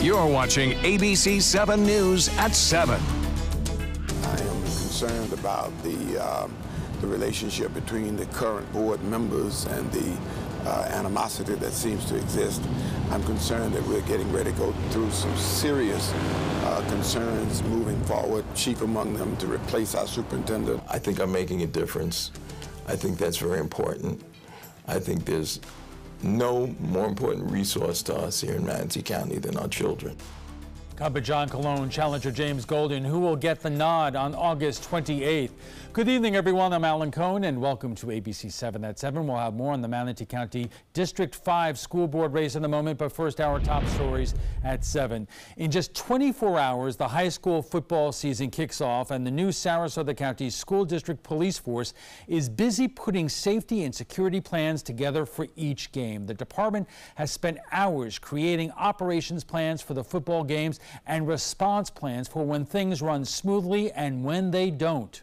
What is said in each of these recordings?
You're watching ABC 7 News at 7. I am concerned about the relationship between the current board members and the animosity that seems to exist. I'm concerned that we're getting ready to go through some serious concerns moving forward, chief among them to replace our superintendent. I think I'm making a difference. I think that's very important. I think there's no more important resource to us here in Manatee County than our children. Incumbent John Colon, challenger James Golden, who will get the nod on August 28th. Good evening, everyone. I'm Alan Cohn, and welcome to ABC 7 at 7. We'll have more on the Manatee County District 5 school board race in a moment, but first, our top stories at 7. In just 24 hours, the high school football season kicks off, and the new Sarasota County School District Police Force is busy putting safety and security plans together for each game. The department has spent hours creating operations plans for the football games and response plans for when things run smoothly and when they don't.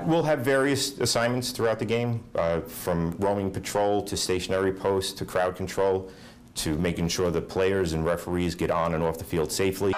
We'll have various assignments throughout the game, from roaming patrol to stationary posts to crowd control to making sure the players and referees get on and off the field safely.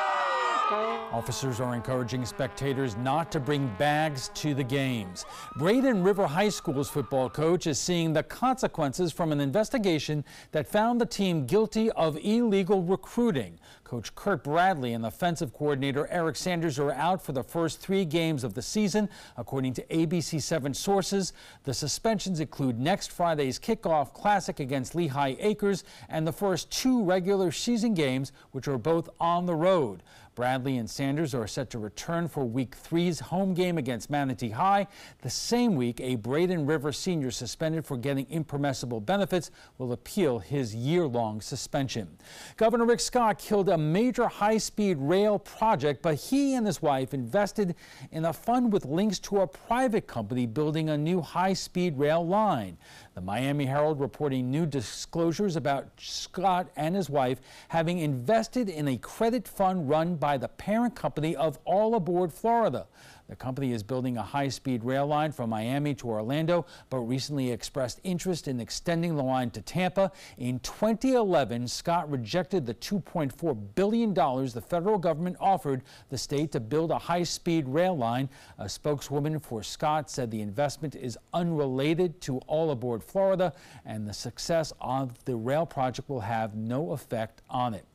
Officers are encouraging spectators not to bring bags to the games. Braden River High School's football coach is seeing the consequences from an investigation that found the team guilty of illegal recruiting. Coach Kurt Bradley and offensive coordinator Eric Sanders are out for the first 3 games of the season. According to ABC 7 sources, the suspensions include next Friday's kickoff classic against Lehigh Acres and the first 2 regular season games, which are both on the road. Bradley and Sanders are set to return for Week 3's home game against Manatee High. The same week, a Braden River senior suspended for getting impermissible benefits will appeal his year-long suspension. Governor Rick Scott killed a major high-speed rail project, but he and his wife invested in a fund with links to a private company building a new high-speed rail line. The Miami Herald reporting new disclosures about Scott and his wife having invested in a credit fund run by the parent company of All Aboard Florida. The company is building a high-speed rail line from Miami to Orlando, but recently expressed interest in extending the line to Tampa. In 2011, Scott rejected the $2.4 billion the federal government offered the state to build a high-speed rail line. A spokeswoman for Scott said the investment is unrelated to All Aboard Florida, and the success of the rail project will have no effect on it.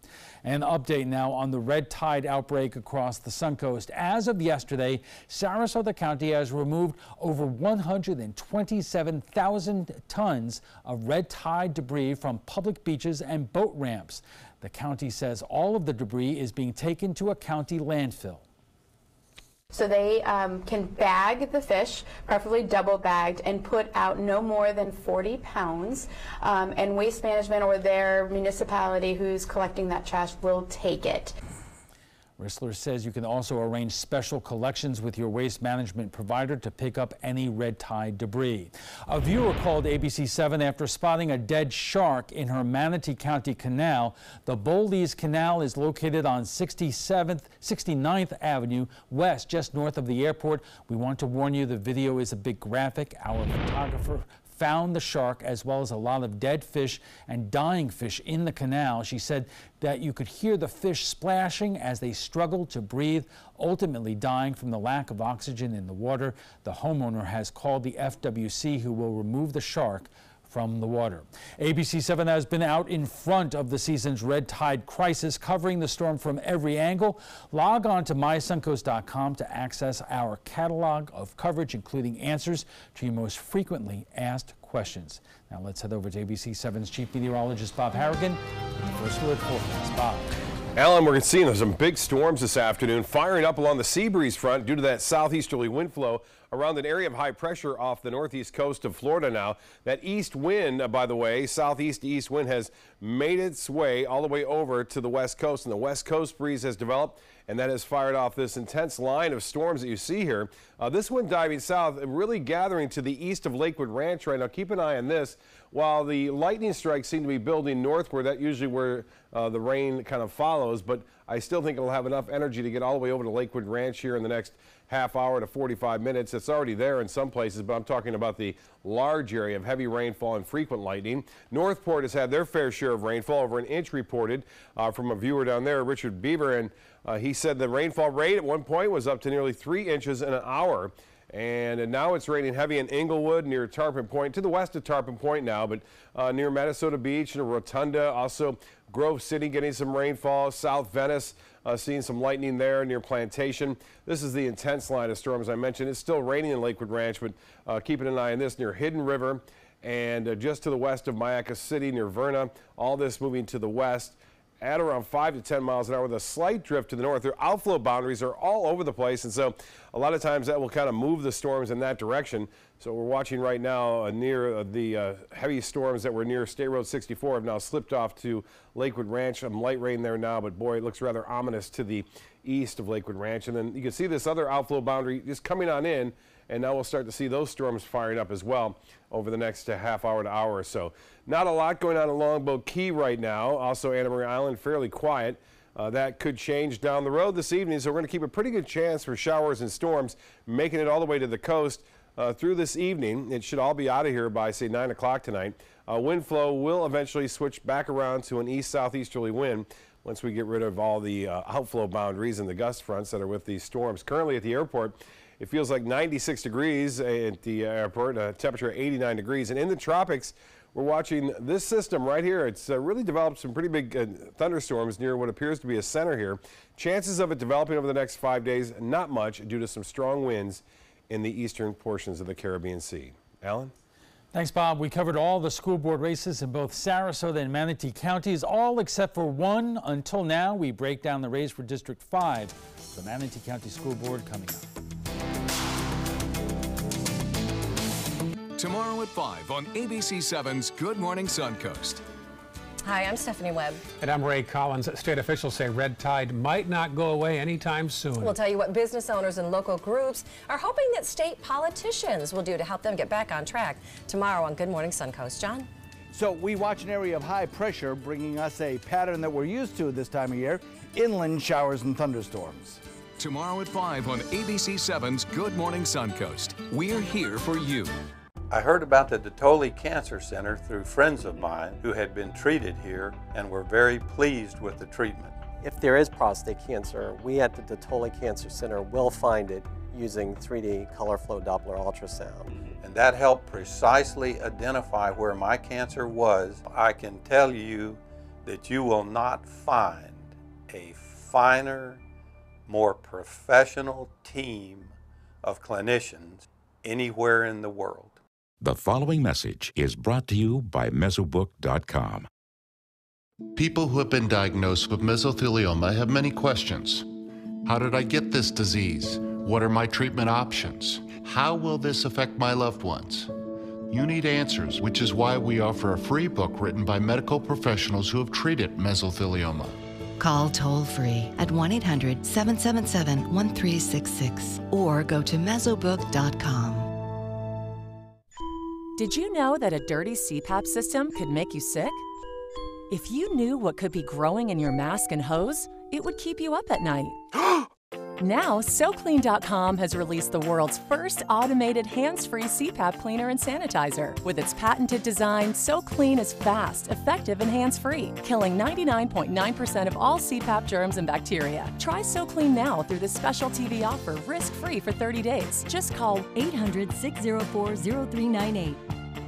An update now on the red tide outbreak across the Suncoast. As of yesterday, Sarasota County has removed over 127,000 tons of red tide debris from public beaches and boat ramps. The county says all of the debris is being taken to a county landfill. So they can bag the fish, preferably double bagged, and put out no more than 40 pounds. And Waste Management or their municipality who's collecting that trash will take it. Rissler says you can also arrange special collections with your waste management provider to pick up any red tide debris. A viewer called ABC 7 after spotting a dead shark in her Manatee County canal. The Bowlees Canal is located on 69th Avenue West, just north of the airport. We want to warn you the video is a bit graphic. Our photographer found the shark as well as a lot of dead fish and dying fish in the canal. She said that you could hear the fish splashing as they struggled to breathe, ultimately dying from the lack of oxygen in the water. The homeowner has called the FWC, who will remove the shark from the water. ABC 7 has been out in front of the season's red tide crisis, covering the storm from every angle. Log on to mysuncoast.com to access our catalog of coverage, including answers to your most frequently asked questions. Now let's head over to ABC 7's chief meteorologist, Bob Harrigan. First alert forecast. Bob. Alan, we're seeing some big storms this afternoon, firing up along the sea breeze front due to that southeasterly wind flow around an area of high pressure off the northeast coast of Florida now. That east wind, by the way, southeast to east wind, has made its way all the way over to the west coast, and the west coast breeze has developed, and that has fired off this intense line of storms that you see here. This wind diving south, really gathering to the east of Lakewood Ranch right now. Keep an eye on this. While the lightning strikes seem to be building northward, that's usually where the rain kind of follows, but I still think it'll have enough energy to get all the way over to Lakewood Ranch here in the next half hour to 45 minutes. It's it's already there in some places, but I'm talking about the large area of heavy rainfall and frequent lightning. Northport has had their fair share of rainfall, over an inch reported from a viewer down there, Richard Beaver, and he said the rainfall rate at one point was up to nearly 3 inches in an hour. And now it's raining heavy in Inglewood near Tarpon Point, to the west of Tarpon Point now, but near Minnesota Beach and Rotunda. Also Grove City getting some rainfall. South Venice seeing some lightning there near Plantation. This is the intense line of storms I mentioned. It's still raining in Lakewood Ranch, but keeping an eye on this near Hidden River and just to the west of Mayaca City near Verna. All this moving to the west at around 5 to 10 miles an hour with a slight drift to the north. Their outflow boundaries are all over the place, and so a lot of times that will kind of move the storms in that direction. So we're watching right now near the heavy storms that were near State Road 64 have now slipped off to Lakewood Ranch. Some light rain there now, but boy, it looks rather ominous to the east of Lakewood Ranch. And then you can see this other outflow boundary just coming on in, and now we'll start to see those storms firing up as well over the next half hour to hour or so. Not a lot going on in Longboat Key right now. Also Anna Maria Island, fairly quiet. That could change down the road this evening, so we're going to keep a pretty good chance for showers and storms making it all the way to the coast through this evening. It should all be out of here by, say, 9 o'clock tonight. Wind flow will eventually switch back around to an east-southeasterly wind once we get rid of all the outflow boundaries and the gust fronts that are with these storms. Currently at the airport, it feels like 96 degrees at the airport, temperature 89 degrees. And in the tropics, we're watching this system right here. It's really developed some pretty big thunderstorms near what appears to be a center here. Chances of it developing over the next 5 days, not much, due to some strong winds in the eastern portions of the Caribbean Sea. Alan? Thanks, Bob. We covered all the school board races in both Sarasota and Manatee counties, all except for one. Until now, we break down the race for District 5, the Manatee County School Board, coming up. Tomorrow at 5 on ABC7's Good Morning Suncoast. Hi, I'm Stephanie Webb. And I'm Ray Collins. State officials say red tide might not go away anytime soon. We'll tell you what business owners and local groups are hoping that state politicians will do to help them get back on track tomorrow on Good Morning Suncoast. John? So we watch an area of high pressure bringing us a pattern that we're used to this time of year, inland showers and thunderstorms. Tomorrow at 5 on ABC7's Good Morning Suncoast. We're here for you. I heard about the Dotole Cancer Center through friends of mine who had been treated here and were very pleased with the treatment. If there is prostate cancer, we at the Dotole Cancer Center will find it using 3D color flow Doppler ultrasound. And that helped precisely identify where my cancer was. I can tell you that you will not find a finer, more professional team of clinicians anywhere in the world. The following message is brought to you by Mesobook.com. People who have been diagnosed with mesothelioma have many questions. How did I get this disease? What are my treatment options? How will this affect my loved ones? You need answers, which is why we offer a free book written by medical professionals who have treated mesothelioma. Call toll-free at 1-800-777-1366 or go to Mesobook.com. Did you know that a dirty CPAP system could make you sick? If you knew what could be growing in your mask and hose, it would keep you up at night. Now, SoClean.com has released the world's first automated hands-free CPAP cleaner and sanitizer. With its patented design, SoClean is fast, effective, and hands-free, killing 99.9% of all CPAP germs and bacteria. Try SoClean now through this special TV offer, risk-free for 30 days. Just call 800-604-0398.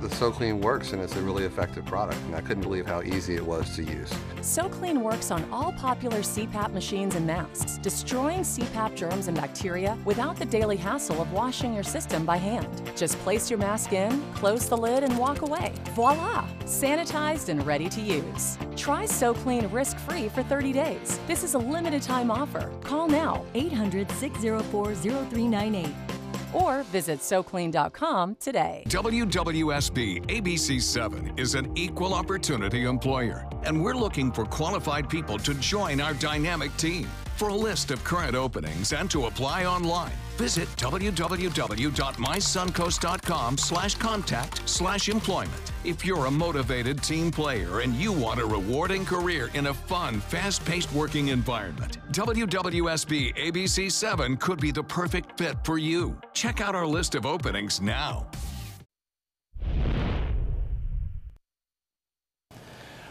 The SoClean works, and it's a really effective product, and I couldn't believe how easy it was to use. SoClean works on all popular CPAP machines and masks, destroying CPAP germs and bacteria without the daily hassle of washing your system by hand. Just place your mask in, close the lid, and walk away. Voila! Sanitized and ready to use. Try SoClean risk-free for 30 days. This is a limited-time offer. Call now, 800-604-0398. Or visit SoClean.com today. WWSB ABC7 is an equal opportunity employer, and we're looking for qualified people to join our dynamic team. For a list of current openings and to apply online, visit www.mysuncoast.com/contact/employment. If you're a motivated team player and you want a rewarding career in a fun, fast-paced working environment, WWSB ABC 7 could be the perfect fit for you. Check out our list of openings now.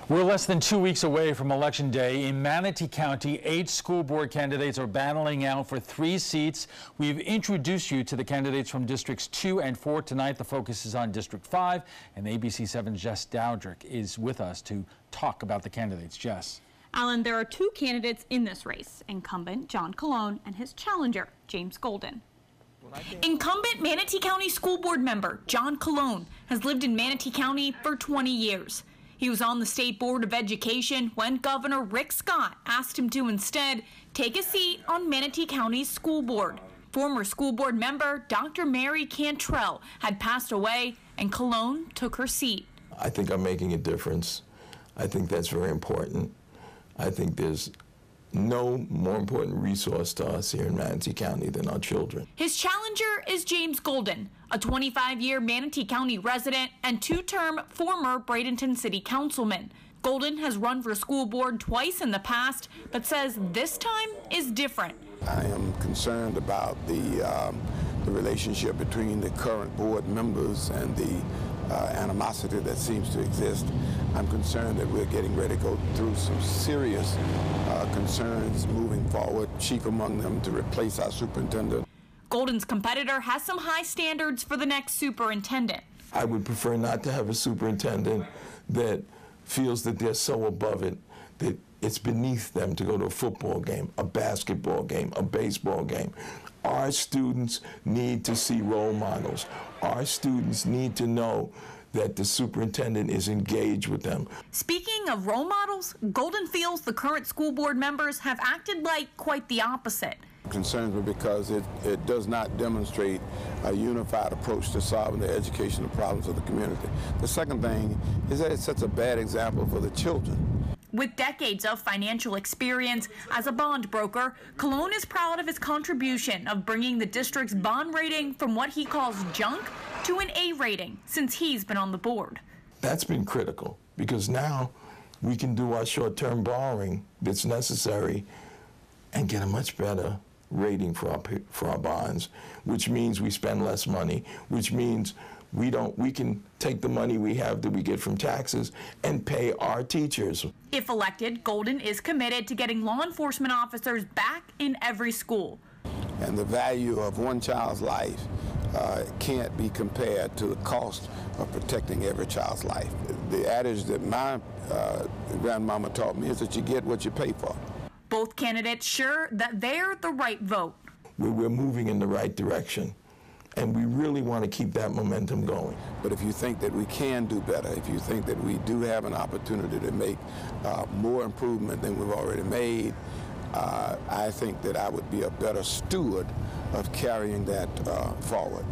We're less than 2 weeks away from Election Day. In Manatee County, 8 school board candidates are battling out for 3 seats. We've introduced you to the candidates from Districts 2 and 4 tonight. The focus is on District 5, and ABC 7's Jess Dowdrick is with us to talk about the candidates. Jess. Alan, there are 2 candidates in this race, incumbent John Colon and his challenger, James Golden. Incumbent Manatee County School Board member John Colon has lived in Manatee County for 20 years. He was on the State Board of Education when Governor Rick Scott asked him to instead take a seat on Manatee County's school board. Former school board member Dr. Mary Cantrell had passed away, and Colon took her seat. I think I'm making a difference. I think that's very important. I think there's no more important resource to us here in Manatee County than our children. His challenger is James Golden, a 25-year Manatee County resident and 2-term former Bradenton City Councilman. Golden has run for school board twice in the past, but says this time is different. I am concerned about the relationship between the current board members and the animosity that seems to exist. I'm concerned that we're getting ready to go through some serious concerns moving forward, chief among them to replace our superintendent. Golden's competitor has some high standards for the next superintendent. I would prefer not to have a superintendent that feels that they're so above it that it's beneath them to go to a football game, a basketball game, a baseball game. Our students need to see role models. Our students need to know that the superintendent is engaged with them. Speaking of role models, Golden feels the current school board members have acted like quite the opposite. Concerns me because it does not demonstrate a unified approach to solving the educational problems of the community. The second thing is that it sets a bad example for the children. With decades of financial experience as a bond broker, Colon is proud of his contribution of bringing the district's bond rating from what he calls junk to an A rating since he's been on the board. That's been critical because now we can do our short-term borrowing that's necessary and get a much better rating for our bonds, which means we spend less money, which means we can take the money we have that we get from taxes and pay our teachers. If elected, Golden is committed to getting law enforcement officers back in every school. And the value of one child's life can't be compared to the cost of protecting every child's life. The adage that my grandmama taught me is that you get what you pay for. Both candidates sure that they're the right vote. We're moving in the right direction, and we really want to keep that momentum going. But if you think that we can do better, if you think that we do have an opportunity to make more improvement than we've already made, I think that I would be a better steward of carrying that forward.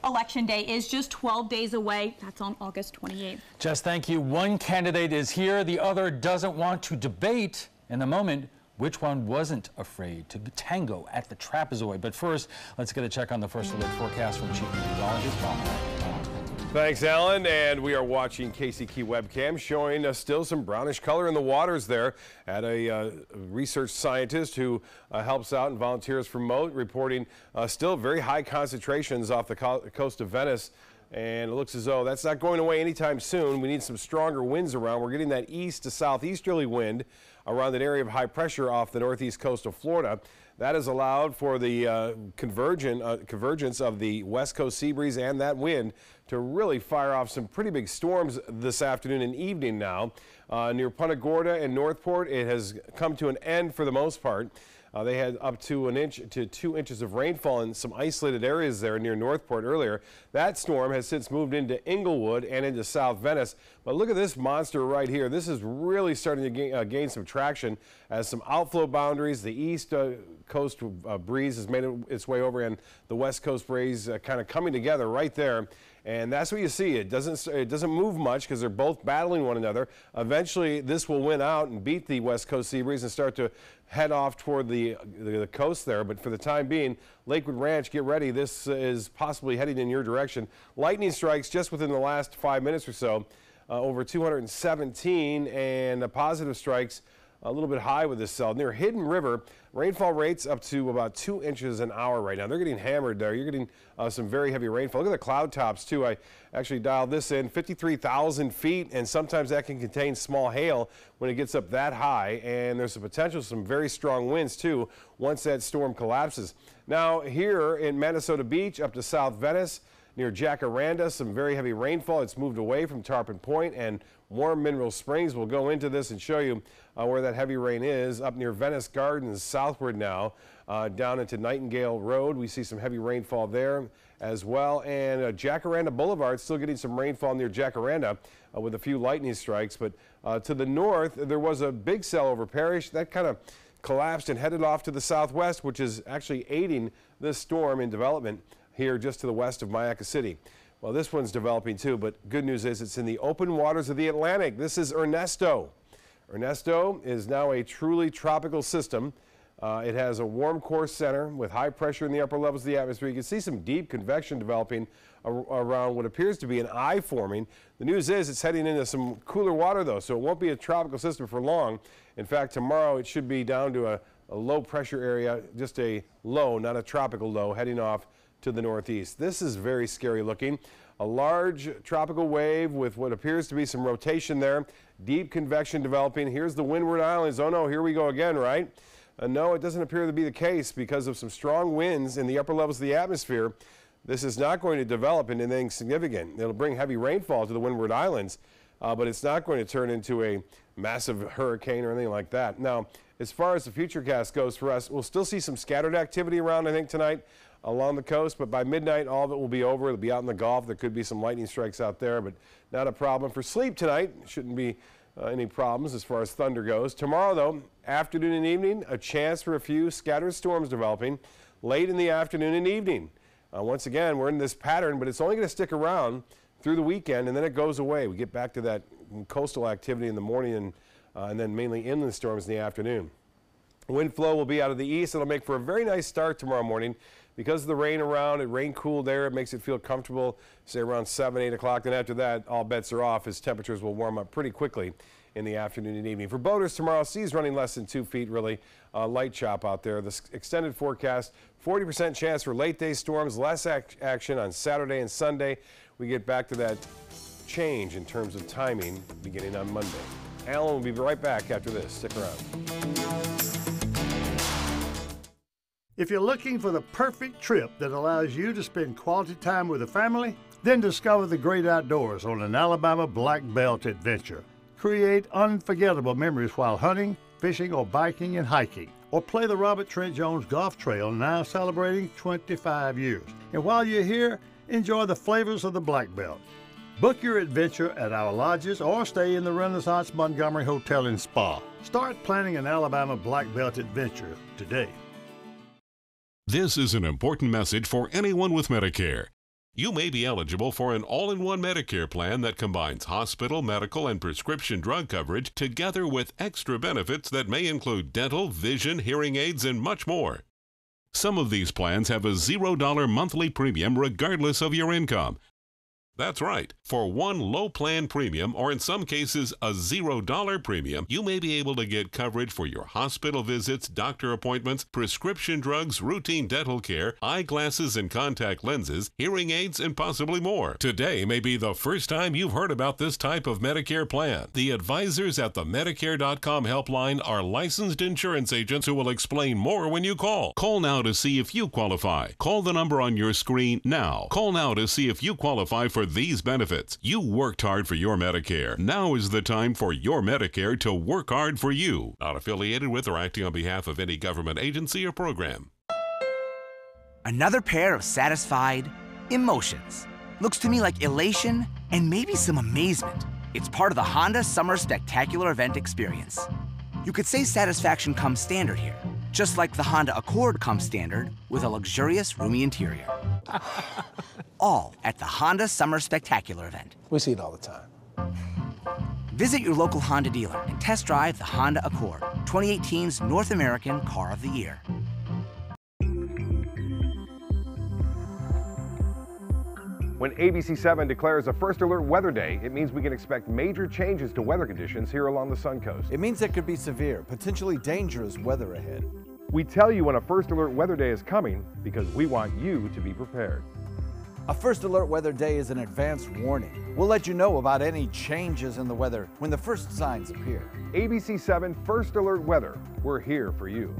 Election Day is just 12 days away. That's on August 28th. Jess, thank you. One candidate is here. The other doesn't want to debate. In a moment, which one wasn't afraid to tango at the trapezoid? But first, let's get a check on the First Alert forecast from Chief Meteorologist Bob. Thanks, Alan. And we are watching KCK webcam showing still some brownish color in the waters there at a research scientist who helps out and volunteers for MOTE, reporting still very high concentrations off the coast of Venice. And it looks as though that's not going away anytime soon. We need some stronger winds around. We're getting that east to southeasterly wind around that area of high pressure off the northeast coast of Florida. That has allowed for the convergence of the west coast sea breeze and that wind to really fire off some pretty big storms this afternoon and evening now. Near Punta Gorda and Northport, it has come to an end for the most part. They had up to 1 inch to 2 inches of rainfall in some isolated areas there near Northport earlier. That storm has since moved into Inglewood and into South Venice. But look at this monster right here. This is really starting to gain some traction as some outflow boundaries. The east coast breeze has made its way over, and the west coast breeze kind of coming together right there. And that's what you see. It doesn't move much because they're both battling one another. Eventually, this will win out and beat the West Coast sea breeze and start to head off toward the coast there. But for the time being, Lakewood Ranch, get ready. This is possibly heading in your direction. Lightning strikes just within the last 5 minutes or so, over 217, and positive strikes a little bit high with this cell. Near Hidden River, rainfall rates up to about 2 inches an hour right now. They're getting hammered there. You're getting some very heavy rainfall. Look at the cloud tops, too. I actually dialed this in, 53,000 feet, and sometimes that can contain small hail when it gets up that high, and there's a potential for some very strong winds, too, once that storm collapses. Now, here in Minnesota Beach, up to South Venice, near Jacaranda, some very heavy rainfall. It's moved away from Tarpon Point and warm Mineral Springs. We'll go into this and show you where that heavy rain is. Up near Venice Gardens southward now, down into Nightingale Road. We see some heavy rainfall there as well. And Jacaranda Boulevard still getting some rainfall near Jacaranda with a few lightning strikes. But to the north, there was a big cell over Parrish. That kind of collapsed and headed off to the southwest, which is actually aiding this storm in development here just to the west of Mayaca City. Well, this one's developing too, but good news is it's in the open waters of the Atlantic. This is Ernesto. Ernesto is now a truly tropical system. It has a warm core center with high pressure in the upper levels of the atmosphere. You can see some deep convection developing around what appears to be an eye forming. The news is it's heading into some cooler water though, so it won't be a tropical system for long. In fact, tomorrow it should be down to a low pressure area, just a low, not a tropical low, heading off to the northeast. This is very scary looking. A large tropical wave with what appears to be some rotation there. Deep convection developing. Here's the Windward Islands. Oh no, here we go again, right? No, it doesn't appear to be the case because of some strong winds in the upper levels of the atmosphere. This is not going to develop into anything significant. It'll bring heavy rainfall to the Windward Islands, but it's not going to turn into a massive hurricane or anything like that. Now, as far as the futurecast goes for us, we'll still see some scattered activity around, I think, tonight along the coast, but by midnight, all of it will be over. It'll be out in the Gulf. There could be some lightning strikes out there, but not a problem. For sleep tonight, shouldn't be any problems as far as thunder goes. Tomorrow, though, afternoon and evening, a chance for a few scattered storms developing late in the afternoon and evening. Once again, we're in this pattern, but it's only going to stick around through the weekend, and then it goes away. We get back to that coastal activity in the morning and then mainly inland storms in the afternoon. Wind flow will be out of the east. It'll make for a very nice start tomorrow morning. Because of the rain around, it rain cooled there, it makes it feel comfortable, say around 7, 8 o'clock. Then after that, all bets are off as temperatures will warm up pretty quickly in the afternoon and evening. For boaters tomorrow, seas running less than 2 feet, really light chop out there. The extended forecast, 40% chance for late day storms, less action on Saturday and Sunday. We get back to that change in terms of timing beginning on Monday. Alan will be right back after this. Stick around. If you're looking for the perfect trip that allows you to spend quality time with the family, then discover the great outdoors on an Alabama Black Belt adventure. Create unforgettable memories while hunting, fishing, or biking and hiking. Or play the Robert Trent Jones Golf Trail, now celebrating 25 years. And while you're here, enjoy the flavors of the Black Belt. Book your adventure at our lodges or stay in the Renaissance Montgomery Hotel and Spa. Start planning an Alabama Black Belt adventure today. This is an important message for anyone with Medicare. You may be eligible for an all-in-one Medicare plan that combines hospital, medical, and prescription drug coverage together with extra benefits that may include dental, vision, hearing aids, and much more. Some of these plans have a $0 monthly premium regardless of your income. That's right. For one low plan premium, or in some cases a $0 premium, you may be able to get coverage for your hospital visits, doctor appointments, prescription drugs, routine dental care, eyeglasses and contact lenses, hearing aids, and possibly more. Today may be the first time you've heard about this type of Medicare plan. The advisors at the Medicare.com helpline are licensed insurance agents who will explain more when you call. Call now to see if you qualify. Call the number on your screen now. Call now to see if you qualify for these benefits. You worked hard for your Medicare. Now is the time for your Medicare to work hard for you. Not affiliated with or acting on behalf of any government agency or program. Another pair of satisfied emotions. Looks to me like elation and maybe some amazement. It's part of the Honda Summer Spectacular Event experience. You could say satisfaction comes standard here, just like the Honda Accord comes standard with a luxurious, roomy interior. all at the Honda Summer Spectacular event. We see it all the time. Visit your local Honda dealer and test drive the Honda Accord, 2018's North American Car of the Year. When ABC7 declares a first alert weather day, it means we can expect major changes to weather conditions here along the Suncoast. It means there could be severe, potentially dangerous weather ahead. We tell you when a first alert weather day is coming because we want you to be prepared. A first alert weather day is an advance warning. We'll let you know about any changes in the weather when the first signs appear. ABC7 First Alert Weather. We're here for you.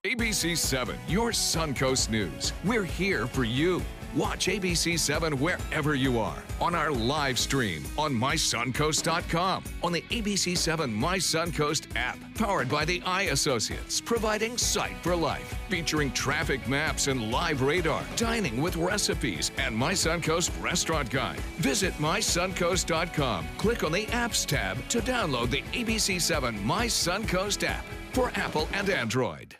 ABC7, your Suncoast News. We're here for you. Watch ABC7 wherever you are, on our live stream, on mysuncoast.com, on the ABC7 My Suncoast app, powered by the Eye Associates, providing sight for life, featuring traffic maps and live radar, dining with recipes, and My Suncoast Restaurant Guide. Visit mysuncoast.com. Click on the Apps tab to download the ABC7 My Suncoast app for Apple and Android.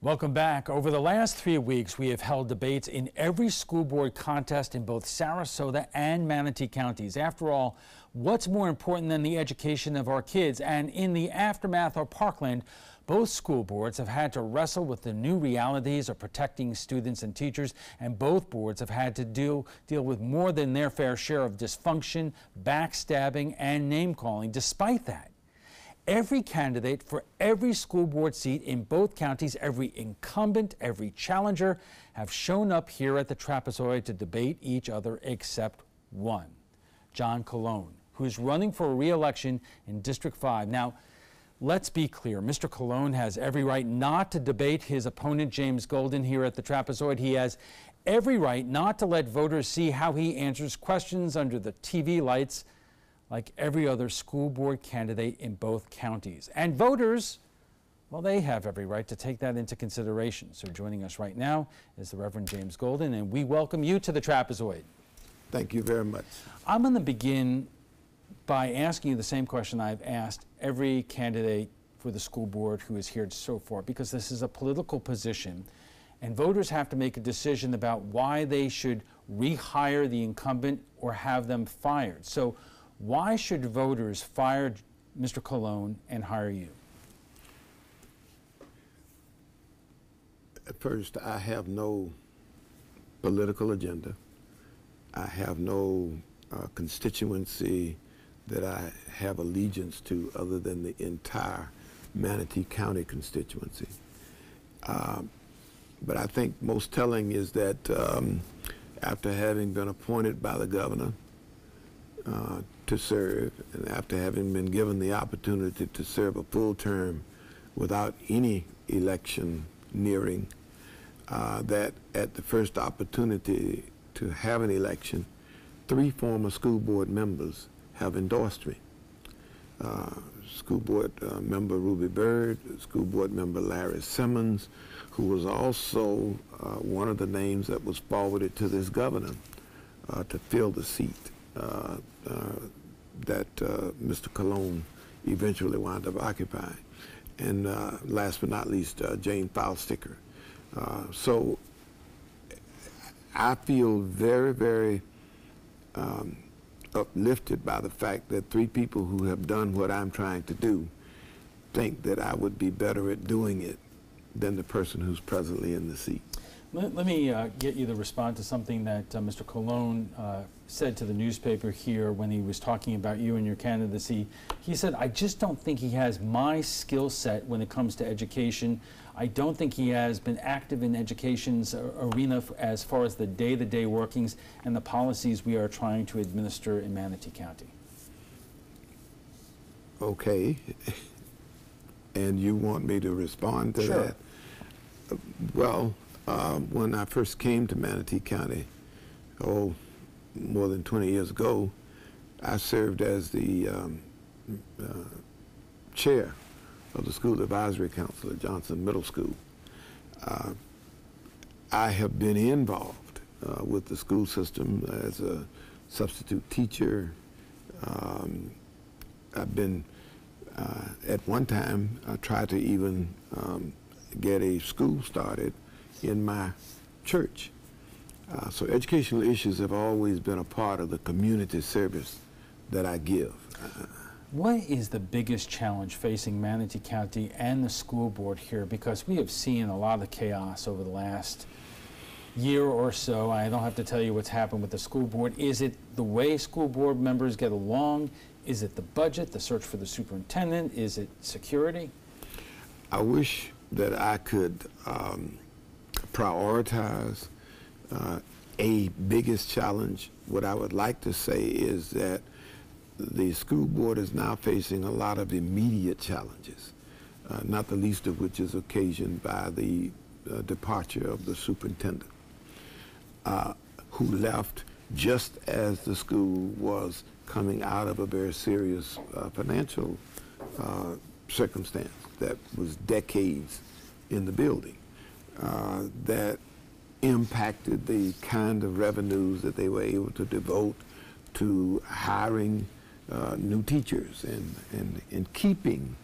Welcome back. Over the last 3 weeks, we have held debates in every school board contest in both Sarasota and Manatee counties. After all, what's more important than the education of our kids? And in the aftermath of Parkland, both school boards have had to wrestle with the new realities of protecting students and teachers, and both boards have had to deal with more than their fair share of dysfunction, backstabbing, and name-calling. Despite that, every candidate for every school board seat in both counties, every incumbent, every challenger, have shown up here at the trapezoid to debate each other except one, John Colon, who's running for re-election in District 5. Now, let's be clear. Mr. Colon has every right not to debate his opponent, James Golden, here at the trapezoid. He has every right not to let voters see how he answers questions under the TV lights, like every other school board candidate in both counties. And voters, well, they have every right to take that into consideration. So joining us right now is the Reverend James Golden, and we welcome you to the trapezoid. Thank you very much. I'm going to begin by asking you the same question I've asked every candidate for the school board who is here so far, because this is a political position, and voters have to make a decision about why they should rehire the incumbent or have them fired. So why should voters fire Mr. Colon and hire you? First, I have no political agenda. I have no constituency that I have allegiance to other than the entire Manatee County constituency. But I think most telling is that after having been appointed by the governor to serve, and after having been given the opportunity to serve a full term without any election nearing, that at the first opportunity to have an election, 3 former school board members have endorsed me. School board member Ruby Bird, school board member Larry Simmons, who was also one of the names that was forwarded to this governor to fill the seat that Mr. Colon eventually wound up occupying. And last but not least, Jane Faulsticker. So I feel very, very uplifted by the fact that 3 people who have done what I'm trying to do think that I would be better at doing it than the person who's presently in the seat. Let me get you to respond to something that Mr. Colon said to the newspaper here when he was talking about you and your candidacy. He said, I just don't think he has my skill set when it comes to education. I don't think he has been active in education's arena as far as the day-to-day workings and the policies we are trying to administer in Manatee County. Okay. And you want me to respond to Sure. that? Well, when I first came to Manatee County, more than 20 years ago, I served as the chair of the School Advisory Council at Johnson Middle School. I have been involved with the school system as a substitute teacher. I've been, at one time, I tried to even get a school started in my church. So educational issues have always been a part of the community service that I give. What is the biggest challenge facing Manatee County and the school board here? Because we have seen a lot of chaos over the last year or so. I don't have to tell you what's happened with the school board. Is it the way school board members get along? Is it the budget, the search for the superintendent? Is it security? I wish that I could prioritize a biggest challenge. What I would like to say is that the school board is now facing a lot of immediate challenges, not the least of which is occasioned by the departure of the superintendent, who left just as the school was coming out of a very serious financial circumstance that was decades in the building, that impacted the kind of revenues that they were able to devote to hiring new teachers and keeping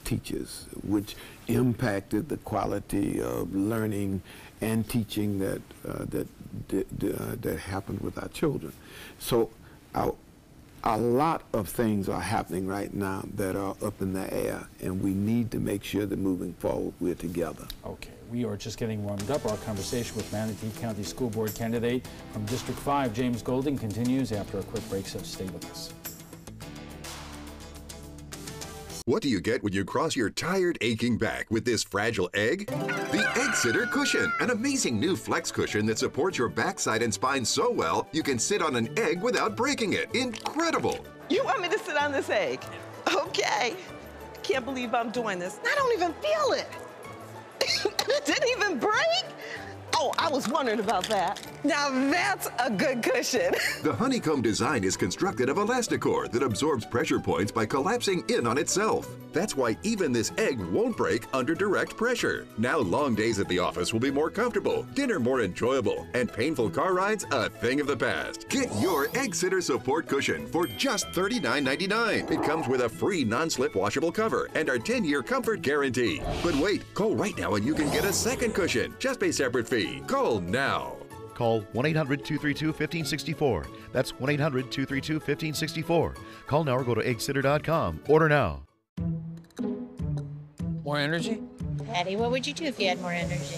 teachers, which impacted the quality of learning and teaching that happened with our children. So a lot of things are happening right now that are up in the air, and we need to make sure that moving forward we're together. Okay, we are just getting warmed up. Our conversation with Manatee County School Board candidate from District 5, James Golding, continues after a quick break, so stay with us. What do you get when you cross your tired, aching back with this fragile egg? The Egg Sitter Cushion, an amazing new flex cushion that supports your backside and spine so well you can sit on an egg without breaking it. Incredible! You want me to sit on this egg? Okay. Can't believe I'm doing this. I don't even feel it. It didn't even break? Oh, I was wondering about that. Now that's a good cushion. The honeycomb design is constructed of Elasticor that absorbs pressure points by collapsing in on itself. That's why even this egg won't break under direct pressure. Now long days at the office will be more comfortable, dinner more enjoyable, and painful car rides a thing of the past. Get your Egg Sitter Support Cushion for just $39.99. It comes with a free non-slip washable cover and our 10-year comfort guarantee. But wait, call right now and you can get a second cushion. Just pay separate fee. Call now. Call 1-800-232-1564. That's 1-800-232-1564. Call now or go to eggsitter.com. Order now. More energy? Patty, what would you do if you had more energy?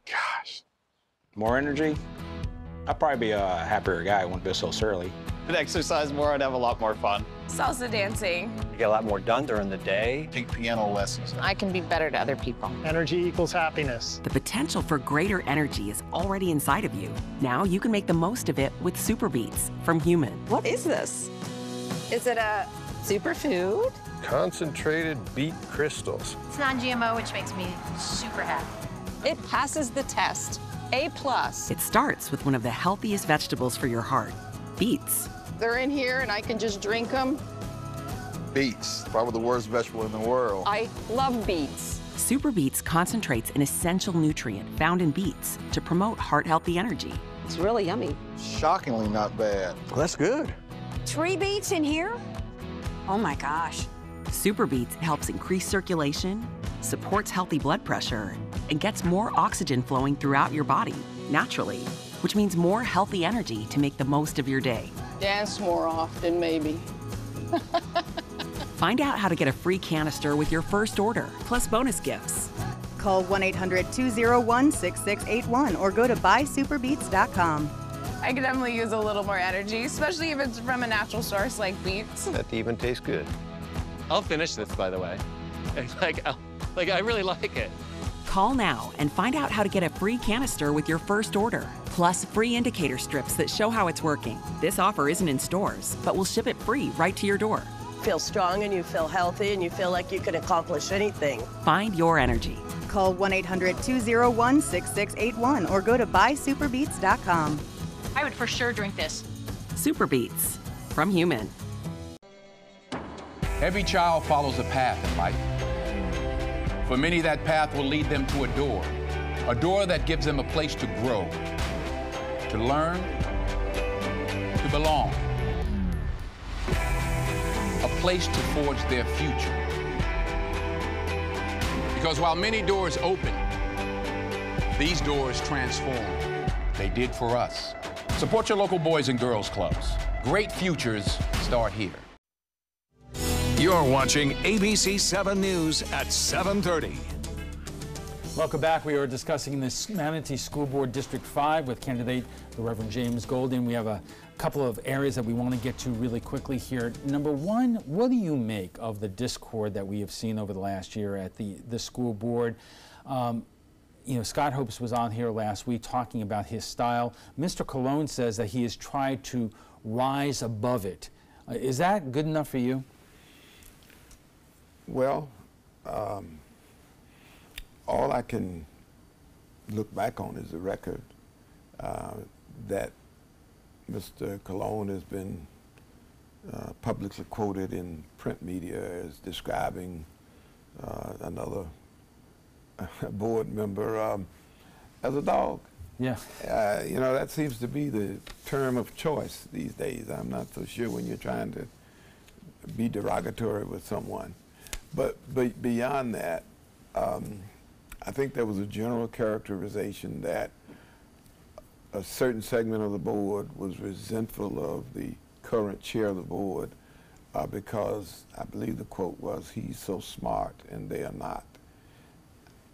Gosh. More energy? I'd probably be a happier guy. I wouldn't be so surly. I'd exercise more. I'd have a lot more fun. Salsa dancing. You get a lot more done during the day. Take piano lessons. I can be better to other people. Energy equals happiness. The potential for greater energy is already inside of you. Now you can make the most of it with Super Beets from Human. What is this? Is it a superfood? Concentrated beet crystals. It's non-GMO, which makes me super happy. It passes the test. A+. It starts with one of the healthiest vegetables for your heart, beets. They're in here and I can just drink them. Beets, probably the worst vegetable in the world. I love beets. Super Beets concentrates an essential nutrient found in beets to promote heart-healthy energy. It's really yummy. Shockingly not bad. Well, that's good. 3 beets in here? Oh my gosh. Super Beets helps increase circulation, supports healthy blood pressure, and gets more oxygen flowing throughout your body naturally, which means more healthy energy to make the most of your day. Dance more often, maybe. Find out how to get a free canister with your first order, plus bonus gifts. Call 1-800-201-6681 or go to buysuperbeets.com. I could definitely use a little more energy, especially if it's from a natural source like beets. That even tastes good. I'll finish this, by the way. I really like it. Call now and find out how to get a free canister with your first order, plus free indicator strips that show how it's working. This offer isn't in stores, but we'll ship it free right to your door. Feel strong and you feel healthy and you feel like you can accomplish anything. Find your energy. Call 1-800-201-6681 or go to buysuperbeets.com. I would for sure drink this. Super Beets from Human. Every child follows a path in life. For many, that path will lead them to a door that gives them a place to grow, to learn, to belong, a place to forge their future. Because while many doors open, These doors transform. They did for us. Support your local boys and girls clubs. Great futures start here. You're watching ABC 7 News at 7:30. Welcome back. We are discussing this Manatee School Board District 5 with candidate the Reverend James Golden. We have a couple of areas that we want to get to really quickly here. Number one, what do you make of the discord that we have seen over the last year at the school board? You know, Scott Hopes was on here last week talking about his style. Mr. Colon says that he has tried to rise above it. Is that good enough for you? Well, all I can look back on is the record that Mr. Colon has been publicly quoted in print media as describing another board member as a dog. Yeah. You know, that seems to be the term of choice these days. I'm not so sure when you're trying to be derogatory with someone. But beyond that, I think there was a general characterization that a certain segment of the board was resentful of the current chair of the board because I believe the quote was, "He's so smart and they are not."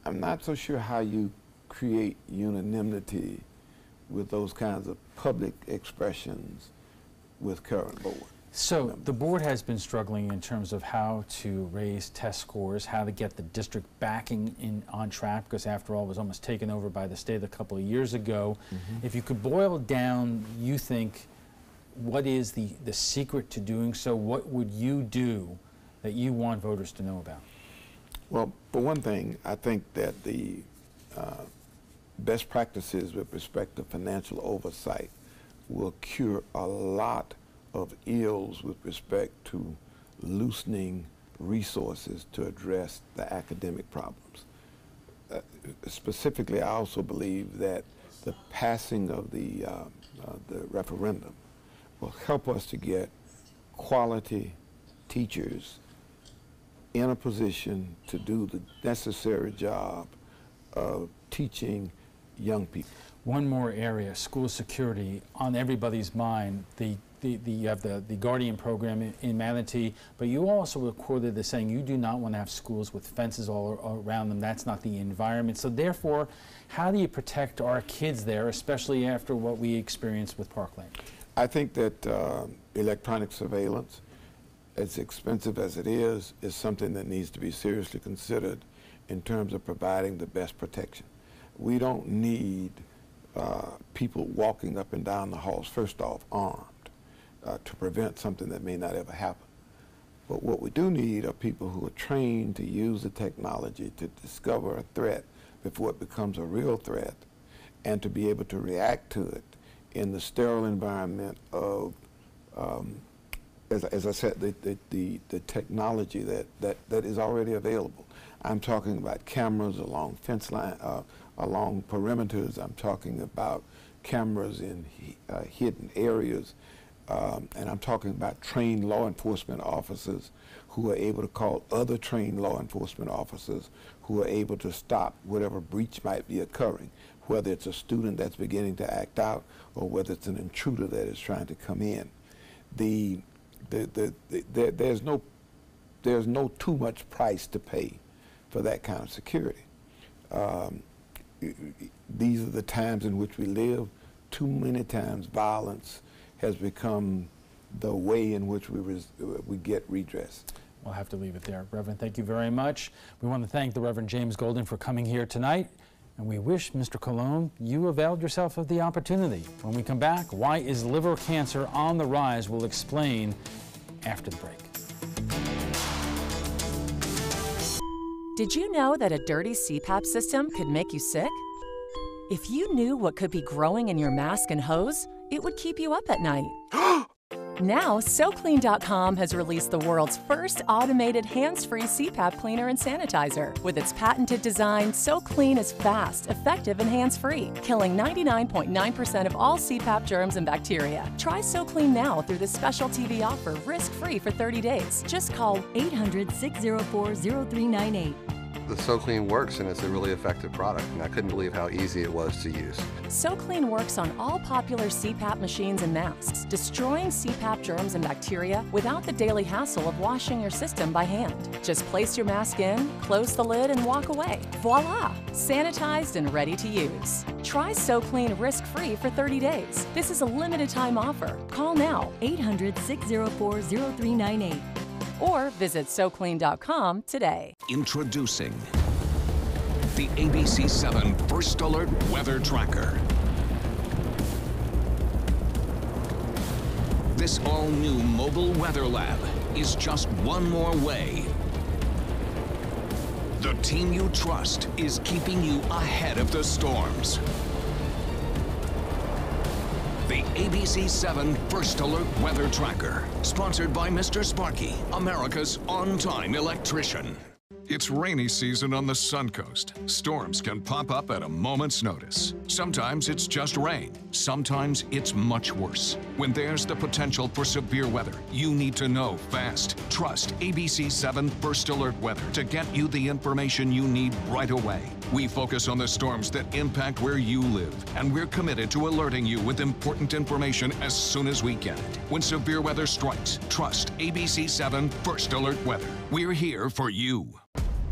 I'm not so sure how you create unanimity with those kinds of public expressions with current board. So the board has been struggling in terms of how to raise test scores, how to get the district backing on track, because after all, it was almost taken over by the state a couple of years ago. If you could boil down, you think, what is the secret to doing so? What would you do that you want voters to know about? Well, for one thing, I think that the best practices with respect to financial oversight will cure a lot of ills with respect to loosening resources to address the academic problems. Specifically, I also believe that the passing of the referendum will help us to get quality teachers in a position to do the necessary job of teaching young people. One more area, school security, on everybody's mind. You have the Guardian program in Manatee, but you also were quoted as saying you do not want to have schools with fences all around them. That's not the environment. So therefore, how do you protect our kids there, especially after what we experienced with Parkland? I think that electronic surveillance, as expensive as it is something that needs to be seriously considered in terms of providing the best protection. We don't need people walking up and down the halls, first off, armed, to prevent something that may not ever happen. But what we do need are people who are trained to use the technology to discover a threat before it becomes a real threat and to be able to react to it in the sterile environment of, as I said, the technology that is already available. I'm talking about cameras along fence line, along perimeters. I'm talking about cameras in hidden areas. And I'm talking about trained law enforcement officers who are able to call other trained law enforcement officers who are able to stop whatever breach might be occurring, whether it's a student that's beginning to act out or whether it's an intruder that is trying to come in. There's no too much price to pay for that kind of security. These are the times in which we live. Too many times violence has become the way in which we get redress. We'll have to leave it there. Reverend, thank you very much. We want to thank the Reverend James Golden for coming here tonight, and we wish, Mr. Colon, you availed yourself of the opportunity. When we come back, why is liver cancer on the rise? We'll explain after the break. Did you know that a dirty CPAP system could make you sick? If you knew what could be growing in your mask and hose, it would keep you up at night. Now, SoClean.com has released the world's first automated hands-free CPAP cleaner and sanitizer. With its patented design, SoClean is fast, effective, and hands-free, killing 99.9% of all CPAP germs and bacteria. Try SoClean now through this special TV offer, risk-free for 30 days. Just call 800-604-0398. The SoClean works, and it's a really effective product, and I couldn't believe how easy it was to use. SoClean works on all popular CPAP machines and masks, destroying CPAP germs and bacteria without the daily hassle of washing your system by hand. Just place your mask in, close the lid, and walk away. Voila! Sanitized and ready to use. Try SoClean risk-free for 30 days. This is a limited-time offer. Call now, 800-604-0398. Or visit SoClean.com today. Introducing the ABC7 First Alert Weather Tracker. This all-new mobile weather lab is just one more way. The team you trust is keeping you ahead of the storms. The ABC7 First Alert Weather Tracker, sponsored by Mr. Sparky, America's on-time electrician. It's rainy season on the Suncoast. Storms can pop up at a moment's notice. Sometimes it's just rain. Sometimes it's much worse. When there's the potential for severe weather, you need to know fast. Trust ABC7 First Alert Weather to get you the information you need right away. We focus on the storms that impact where you live, and we're committed to alerting you with important information as soon as we get it. When severe weather strikes, trust ABC7 First Alert Weather. We're here for you.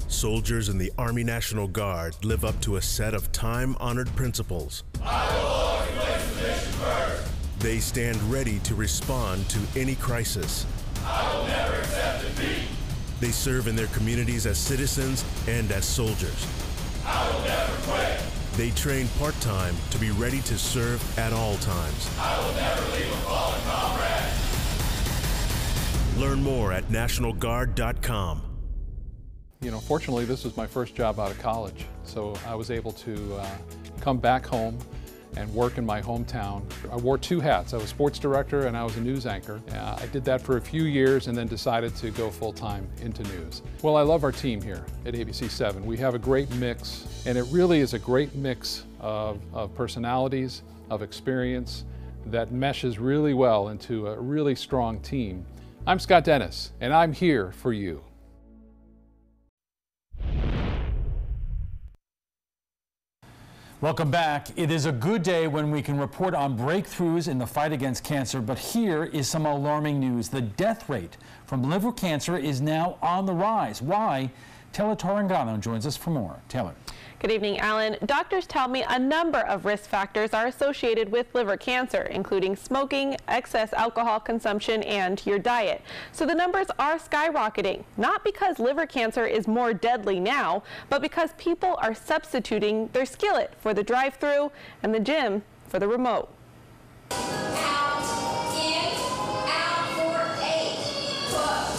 Soldiers in the Army National Guard live up to a set of time-honored principles. I will always place the mission first. They stand ready to respond to any crisis. I will never accept defeat. They serve in their communities as citizens and as soldiers. I will never quit. They train part-time to be ready to serve at all times. I will never leave a fallen comrade. Learn more at NationalGuard.com. You know, fortunately, this was my first job out of college, so I was able to come back home and work in my hometown. I wore two hats. I was sports director and I was a news anchor. I did that for a few years and then decided to go full-time into news. Well, I love our team here at ABC7. We have a great mix, and it really is a great mix of personalities, of experience that meshes really well into a really strong team. I'm Scott Dennis, and I'm here for you. Welcome back. It is a good day when we can report on breakthroughs in the fight against cancer, but here is some alarming news. The death rate from liver cancer is now on the rise. Why? Taylor Torringano joins us for more. Taylor. Good evening, Alan. Doctors tell me a number of risk factors are associated with liver cancer, including smoking, excess alcohol consumption, and your diet. So the numbers are skyrocketing, not because liver cancer is more deadly now, but because people are substituting their skillet for the drive-thru and the gym for the remote.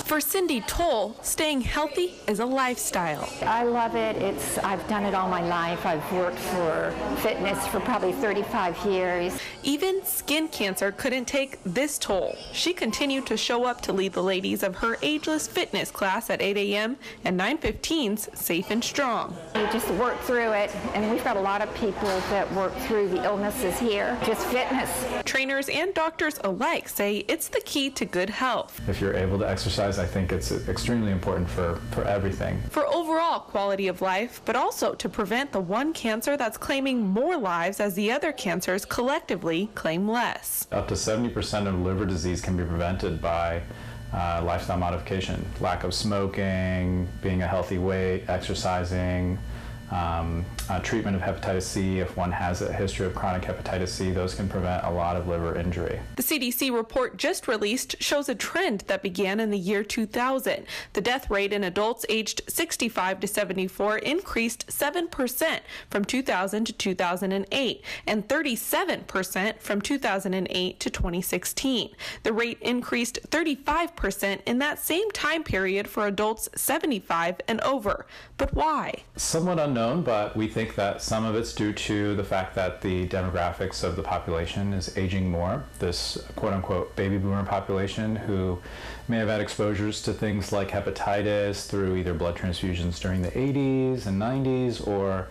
For Cindy Toll, staying healthy is a lifestyle. I love it. I've done it all my life. I've worked for fitness for probably 35 years. Even skin cancer couldn't take this toll. She continued to show up to lead the ladies of her ageless fitness class at 8 a.m. and 9:15's Safe and Strong. You just work through it, and we've got a lot of people that work through the illnesses here. Just fitness. Trainers and doctors alike say it's the key to good health. If you're able to exercise, I think it's extremely important for everything. For overall quality of life, but also to prevent the one cancer that's claiming more lives as the other cancers collectively claim less. Up to 70% of liver disease can be prevented by lifestyle modification. Lack of smoking, being a healthy weight, exercising, treatment of hepatitis C. If one has a history of chronic hepatitis C, those can prevent a lot of liver injury. The CDC report just released shows a trend that began in the year 2000. The death rate in adults aged 65 to 74 increased 7% from 2000 to 2008 and 37% from 2008 to 2016. The rate increased 35% in that same time period for adults 75 and over. But why? Somewhat unknown, but we think that some of it's due to the fact that the demographics of the population is aging more. This quote-unquote baby boomer population who may have had exposures to things like hepatitis through either blood transfusions during the 80s and 90s or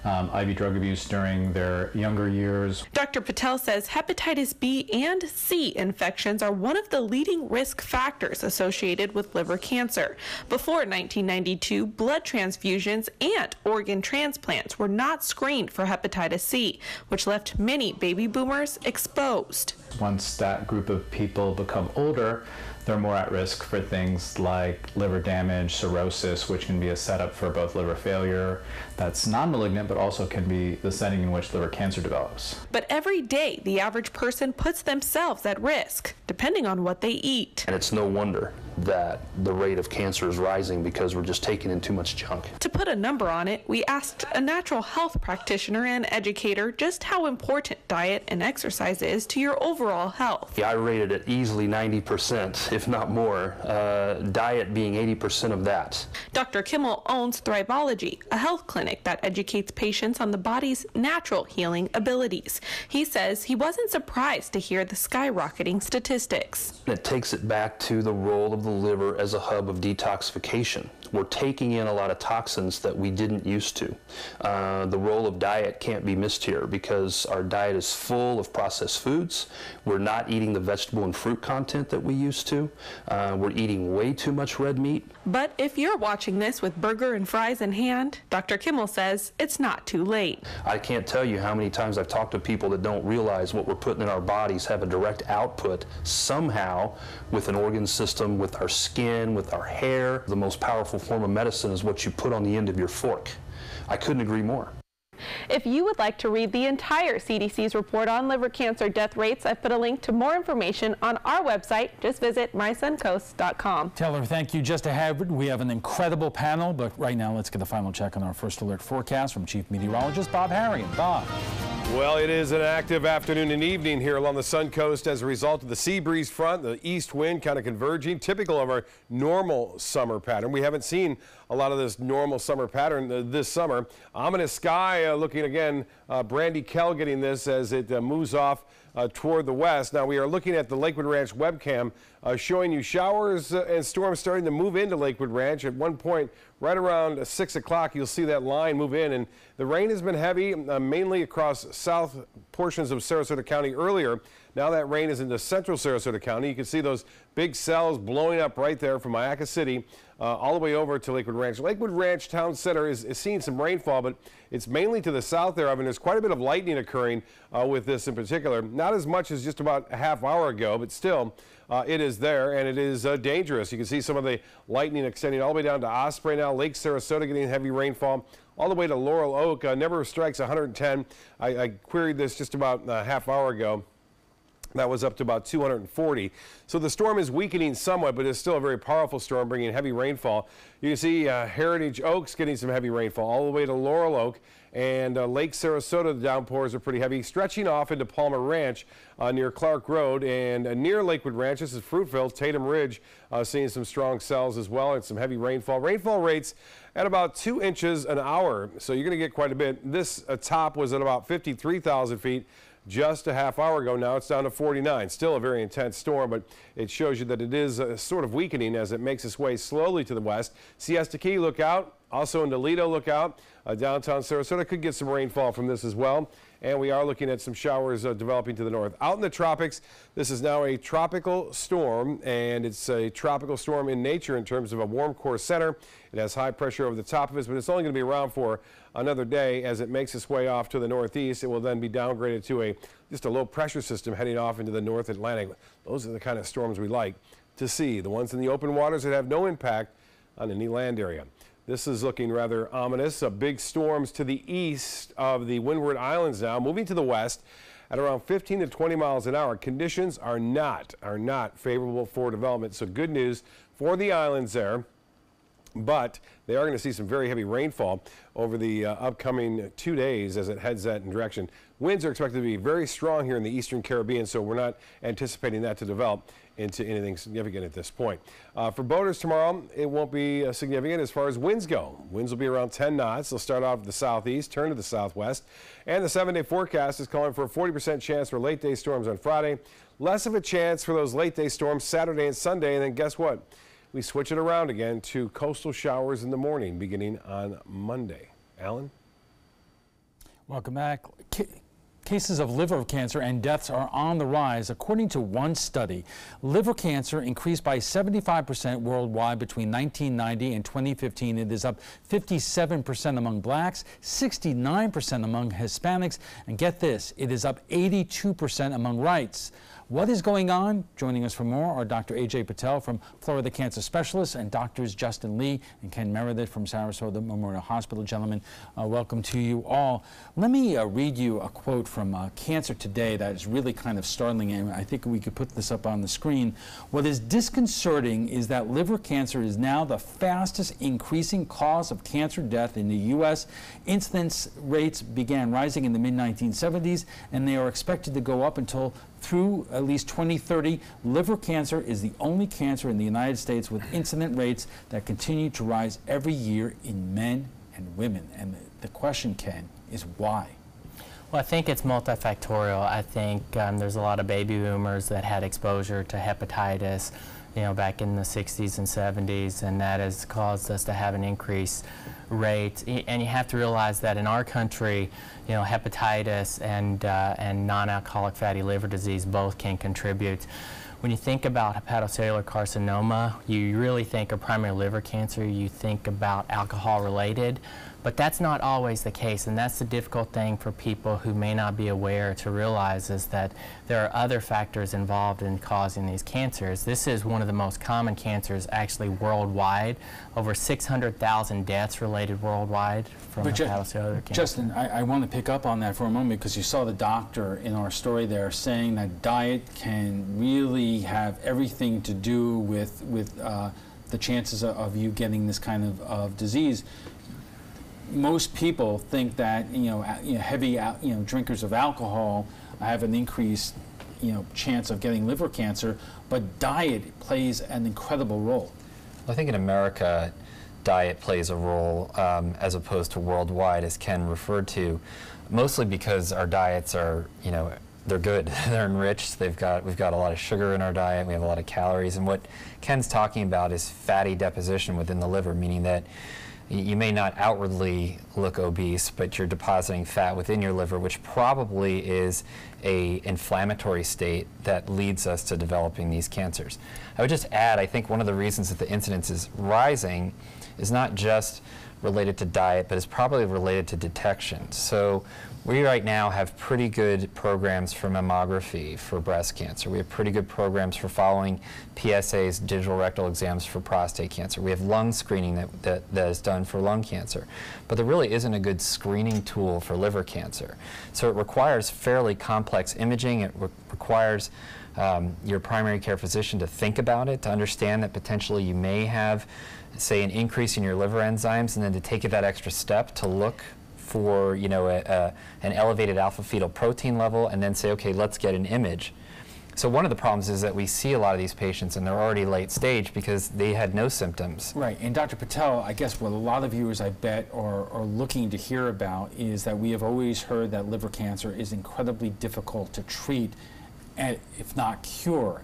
IV drug abuse during their younger years. Dr. Patel says hepatitis B and C infections are one of the leading risk factors associated with liver cancer. Before 1992, blood transfusions and organ transplants were not screened for hepatitis C, which left many baby boomers exposed. Once that group of people become older, they're more at risk for things like liver damage, cirrhosis, which can be a setup for both liver failure that's non-malignant, but also can be the setting in which liver cancer develops. But every day, the average person puts themselves at risk, depending on what they eat. And it's no wonder that the rate of cancer is rising because we're just taking in too much junk. To put a number on it, we asked a natural health practitioner and educator just how important diet and exercise is to your overall health. I rated it easily 90%, if not more, diet being 80% of that. Dr. Kimmel owns Thriveology, a health clinic that educates patients on the body's natural healing abilities. He says he wasn't surprised to hear the skyrocketing statistics. It takes it back to the role of the liver as a hub of detoxification. We're taking in a lot of toxins that we didn't used to. The role of diet can't be missed here because our diet is full of processed foods. We're not eating the vegetable and fruit content that we used to. We're eating way too much red meat. But if you're watching this with burger and fries in hand, Dr. Kimmel says it's not too late. I can't tell you how many times I've talked to people that don't realize what we're putting in our bodies have a direct output somehow with an organ system, with our skin, with our hair. The most powerful form of medicine is what you put on the end of your fork. I couldn't agree more. If you would like to read the entire CDC's report on liver cancer death rates, I've put a link to more information on our website. Just visit mysuncoast.com. Taylor, thank you. Just ahead, we have an incredible panel, but right now let's get a final check on our first alert forecast from Chief Meteorologist Bob Harrigan. Bob. Well, it is an active afternoon and evening here along the Suncoast as a result of the sea breeze front, the east wind kind of converging, typical of our normal summer pattern. We haven't seen a lot of this normal summer pattern this summer. Ominous sky looking again, Brandy Kell getting this as it moves off toward the west. Now we are looking at the Lakewood Ranch webcam showing you showers and storms starting to move into Lakewood Ranch. At one point right around 6 o'clock you'll see that line move in, and the rain has been heavy mainly across south portions of Sarasota County earlier. Now that rain is into central Sarasota County. You can see those big cells blowing up right there from Iacca City all the way over to Lakewood Ranch. Lakewood Ranch Town Center is seeing some rainfall, but it's mainly to the south thereof, and there's quite a bit of lightning occurring with this in particular. Not as much as just about a half hour ago, but still it is there, and it is dangerous. You can see some of the lightning extending all the way down to Osprey now. Lake Sarasota getting heavy rainfall all the way to Laurel Oak. Never strikes 110. I queried this just about a half hour ago. That was up to about 240. So the storm is weakening somewhat, but it's still a very powerful storm bringing heavy rainfall. You can see Heritage Oaks getting some heavy rainfall all the way to Laurel Oak, and Lake Sarasota, the downpours are pretty heavy, stretching off into Palmer Ranch near Clark Road, and near Lakewood Ranch. This is Fruitville, Tatum Ridge, seeing some strong cells as well, and some heavy rainfall. Rainfall rates at about 2 inches an hour, so you're going to get quite a bit. This top was at about 53,000 feet. Just a half hour ago. Now it's down to 49. Still a very intense storm, but it shows you that it is sort of weakening as it makes its way slowly to the west. Siesta Key, look out. Also in Toledo, look out. Downtown Sarasota could get some rainfall from this as well. And we are looking at some showers developing to the north. Out in the tropics, this is now a tropical storm, and it's a tropical storm in nature in terms of a warm core center. It has high pressure over the top of it, but it's only going to be around for another day. As it makes its way off to the northeast, it will then be downgraded to just a low pressure system heading off into the North Atlantic. Those are the kind of storms we like to see, the ones in the open waters that have no impact on any land area. This is looking rather ominous. Big storms to the east of the Windward Islands now, moving to the west at around 15 to 20 miles an hour. Conditions are not favorable for development. So good news for the islands there. But they are going to see some very heavy rainfall over the upcoming 2 days as it heads that direction. Winds are expected to be very strong here in the eastern Caribbean, so we're not anticipating that to develop into anything significant at this point. For boaters tomorrow, it won't be significant as far as winds go. Winds will be around 10 knots. They'll start off to the southeast, turn to the southwest. And the 7-day forecast is calling for a 40% chance for late day storms on Friday. Less of a chance for those late day storms Saturday and Sunday. And then guess what? We switch it around again to coastal showers in the morning beginning on Monday. Alan? Welcome back. Cases of liver cancer and deaths are on the rise. According to one study, liver cancer increased by 75% worldwide between 1990 and 2015. It is up 57% among blacks, 69% among Hispanics, and get this, it is up 82% among whites. What is going on? Joining us for more are Dr. A.J. Patel from Florida Cancer Specialists and Doctors Justin Lee and Ken Meredith from Sarasota Memorial Hospital. Gentlemen, welcome to you all. Let me read you a quote from Cancer Today that is really kind of startling, and I think we could put this up on the screen. What is disconcerting is that liver cancer is now the fastest increasing cause of cancer death in the U.S. Incidence rates began rising in the mid-1970s, and they are expected to go up until through at least 2030. Liver cancer is the only cancer in the United States with incident rates that continue to rise every year in men and women. And the question, Ken, is why? Well, I think it's multifactorial. I think there's a lot of baby boomers that had exposure to hepatitis, back in the 60s and 70s, and that has caused us to have an increased rate. And you have to realize that in our country, hepatitis and non-alcoholic fatty liver disease both can contribute. When you think about hepatocellular carcinoma, you really think of primary liver cancer, you think about alcohol-related, but that's not always the case, and that's the difficult thing for people who may not be aware to realize, is that there are other factors involved in causing these cancers. This is one of the most common cancers actually worldwide. Over 600,000 deaths related worldwide from hepatocellular cancer. Justin, I want to pick up on that for a moment, because you saw the doctor in our story there saying that diet can really have everything to do with the chances of you getting this kind of disease. Most people think that heavy drinkers of alcohol have an increased chance of getting liver cancer, but diet plays an incredible role. I think in America, diet plays a role as opposed to worldwide, as Ken referred to, mostly because our diets are, they're good. They're enriched. We've got a lot of sugar in our diet. We have a lot of calories. And what Ken's talking about is fatty deposition within the liver, meaning that you may not outwardly look obese, but you're depositing fat within your liver, which probably is an inflammatory state that leads us to developing these cancers. I would just add, I think one of the reasons that the incidence is rising is not just related to diet, but it's probably related to detection. So we right now have pretty good programs for mammography for breast cancer. We have pretty good programs for following PSA's digital rectal exams for prostate cancer. We have lung screening that is done for lung cancer. But there really isn't a good screening tool for liver cancer. So it requires fairly complex imaging. It requires your primary care physician to think about it, to understand that potentially you may have, say, an increase in your liver enzymes, and then to take it that extra step to look for an elevated alpha-fetoprotein level, and then say, okay, let's get an image. So one of the problems is that we see a lot of these patients and they're already late stage because they had no symptoms. Right, and Dr. Patel, I guess what a lot of viewers, I bet, are looking to hear about is that we have always heard that liver cancer is incredibly difficult to treat, and if not cure.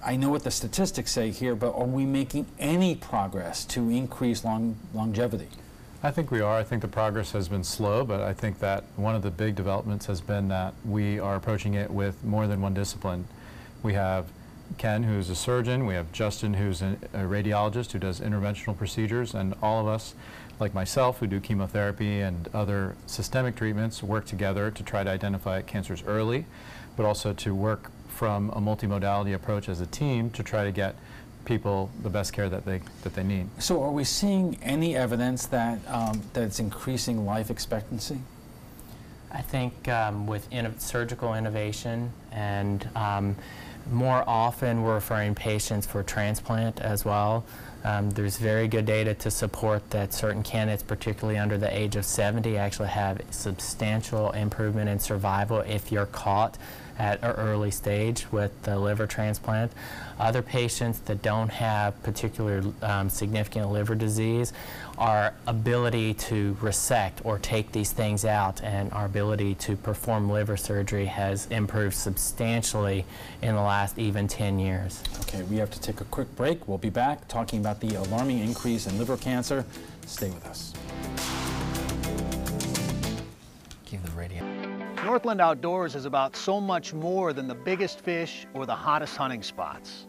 I know what the statistics say here, but are we making any progress to increase longevity? I think we are. I think the progress has been slow, but I think that one of the big developments has been that we are approaching it with more than one discipline. We have Ken, who's a surgeon. We have Justin, who's a radiologist who does interventional procedures, and all of us, like myself, who do chemotherapy and other systemic treatments, work together to try to identify cancers early, but also to work from a multimodality approach as a team to try to get people the best care that they need. So are we seeing any evidence that that it's increasing life expectancy? I think with surgical innovation and More often, we're referring patients for transplant as well. There's very good data to support that certain candidates, particularly under the age of 70, actually have substantial improvement in survival if you're caught at an early stage with the liver transplant. Other patients that don't have particular significant liver disease, our ability to resect or take these things out and our ability to perform liver surgery has improved substantially in the last even 10 years. Okay, we have to take a quick break. We'll be back talking about the alarming increase in liver cancer. Stay with us. Give the radio. Northland Outdoors is about so much more than the biggest fish or the hottest hunting spots.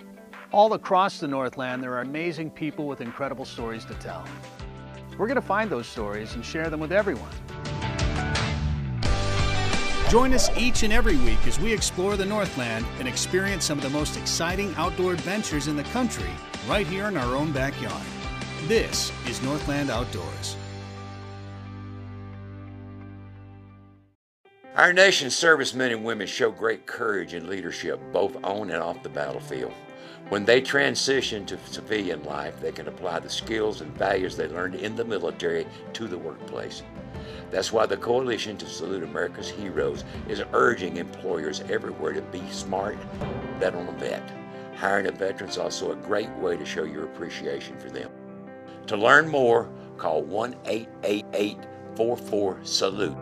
All across the Northland, there are amazing people with incredible stories to tell. We're going to find those stories and share them with everyone. Join us each and every week as we explore the Northland and experience some of the most exciting outdoor adventures in the country right here in our own backyard. This is Northland Outdoors. Our nation's servicemen and women show great courage and leadership, both on and off the battlefield. When they transition to civilian life, they can apply the skills and values they learned in the military to the workplace. That's why the Coalition to Salute America's Heroes is urging employers everywhere to be smart, bet on a vet. Hiring a veteran is also a great way to show your appreciation for them. To learn more, call 1-888-44-SALUTE.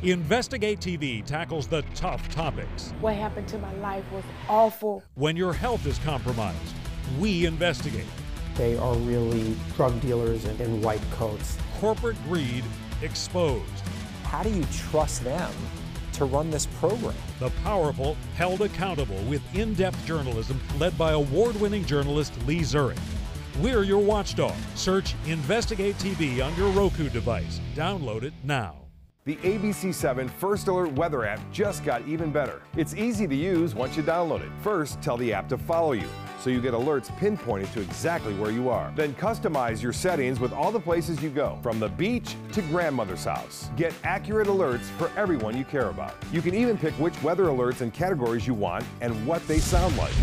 Investigate TV tackles the tough topics. What happened to my life was awful. When your health is compromised, we investigate. They are really drug dealers in white coats. Corporate greed exposed. How do you trust them to run this program? The powerful held accountable with in-depth journalism led by award-winning journalist Lee Zurich. We're your watchdog. Search Investigate TV on your Roku device. Download it now. The ABC7 First Alert weather app just got even better. It's easy to use once you download it. First, tell the app to follow you, so you get alerts pinpointed to exactly where you are. Then customize your settings with all the places you go, from the beach to grandmother's house. Get accurate alerts for everyone you care about. You can even pick which weather alerts and categories you want and what they sound like.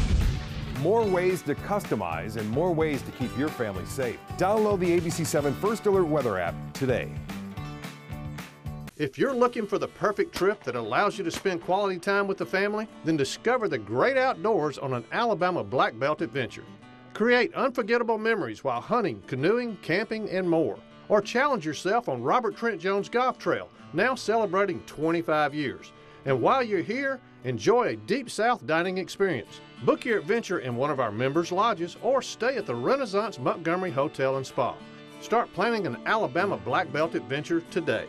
More ways to customize and more ways to keep your family safe. Download the ABC7 First Alert weather app today. If you're looking for the perfect trip that allows you to spend quality time with the family, then discover the great outdoors on an Alabama Black Belt adventure. Create unforgettable memories while hunting, canoeing, camping, and more. Or challenge yourself on Robert Trent Jones Golf Trail, now celebrating 25 years. And while you're here, enjoy a Deep South dining experience. Book your adventure in one of our members' lodges or stay at the Renaissance Montgomery Hotel and Spa. Start planning an Alabama Black Belt adventure today.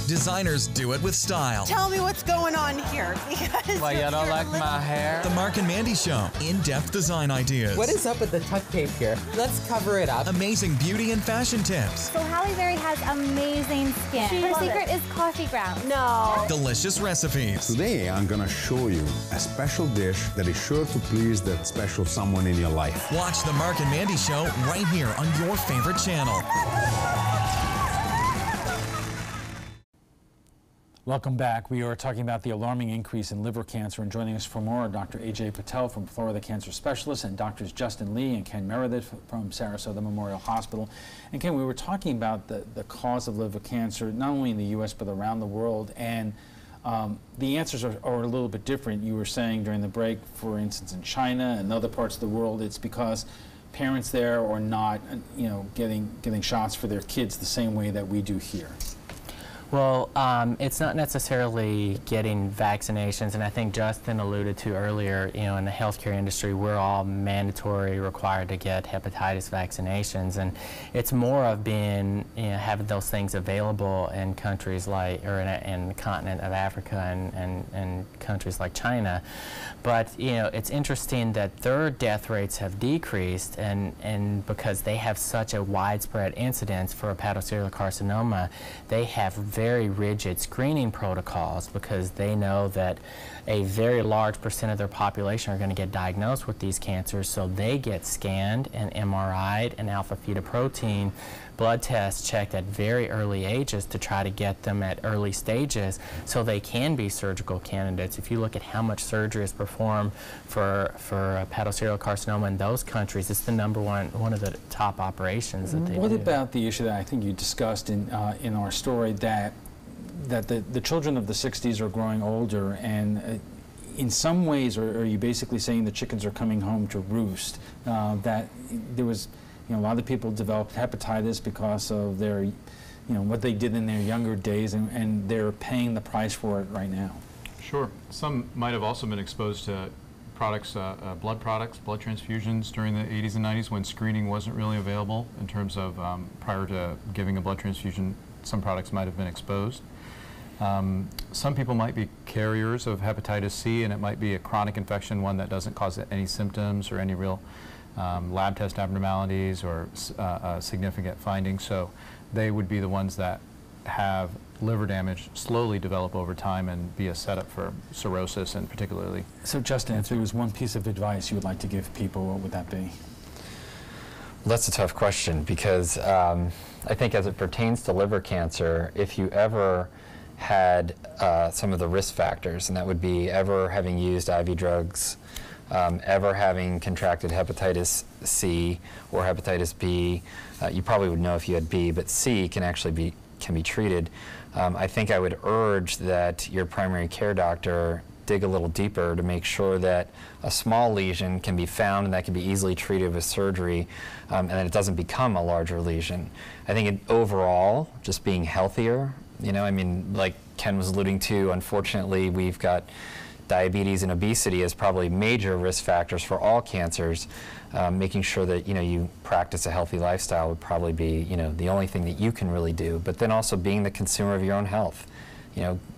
Designers do it with style. Tell me what's going on here. Why, you don't like my hair? The Mark and Mandy Show. In-depth design ideas. What is up with the tuck tape here? Let's cover it up. Amazing beauty and fashion tips. So Halle Berry has amazing skin. Her secret is coffee grounds. No. Delicious recipes. Today, I'm gonna show you a special dish that is sure to please that special someone in your life. Watch the Mark and Mandy Show right here on your favorite channel. Welcome back. We are talking about the alarming increase in liver cancer, and joining us for more are Dr. A.J. Patel from Florida Cancer Specialists and Drs. Justin Lee and Ken Meredith from Sarasota Memorial Hospital. And Ken, we were talking about the cause of liver cancer, not only in the U.S. but around the world, and the answers are a little bit different. You were saying during the break, for instance, in China and other parts of the world, it's because parents there are not, getting shots for their kids the same way that we do here. Well, it's not necessarily getting vaccinations, and I think Justin alluded to earlier, in the healthcare industry, we're all mandatory required to get hepatitis vaccinations, and it's more of being, having those things available in countries like, or in the continent of Africa and countries like China. But, it's interesting that their death rates have decreased, and because they have such a widespread incidence for hepatocellular carcinoma, they have very rigid screening protocols because they know that a very large percent of their population are going to get diagnosed with these cancers, so they get scanned and MRI'd and alpha-fetoprotein blood tests checked at very early ages to try to get them at early stages so they can be surgical candidates. If you look at how much surgery is performed for hepatocellular carcinoma in those countries, it's the one of the top operations that they do. What about the issue that I think you discussed in our story, that the children of the 60s are growing older, and in some ways, are you basically saying the chickens are coming home to roost? That there was, a lot of people developed hepatitis because of their, what they did in their younger days, and they're paying the price for it right now. Sure. Some might have also been exposed to products, blood transfusions during the 80s and 90s when screening wasn't really available in terms of prior to giving a blood transfusion, some products might have been exposed. Some people might be carriers of hepatitis C, and it might be a chronic infection, one that doesn't cause any symptoms or any real lab test abnormalities or significant findings. So they would be the ones that have liver damage slowly develop over time and be a setup for cirrhosis, and particularly. So Justin, if there was one piece of advice you would like to give people, what would that be? Well, that's a tough question because I think as it pertains to liver cancer, if you ever had some of the risk factors, and that would be ever having used IV drugs, ever having contracted hepatitis C or hepatitis B, you probably would know if you had B, but C can actually be treated. I think I would urge that your primary care doctor dig a little deeper to make sure that a small lesion can be found and that can be easily treated with surgery, and that it doesn't become a larger lesion. I think overall, just being healthier, like Ken was alluding to, unfortunately, we've got diabetes and obesity as probably major risk factors for all cancers. Making sure that you practice a healthy lifestyle would probably be the only thing that you can really do. But then also being the consumer of your own health.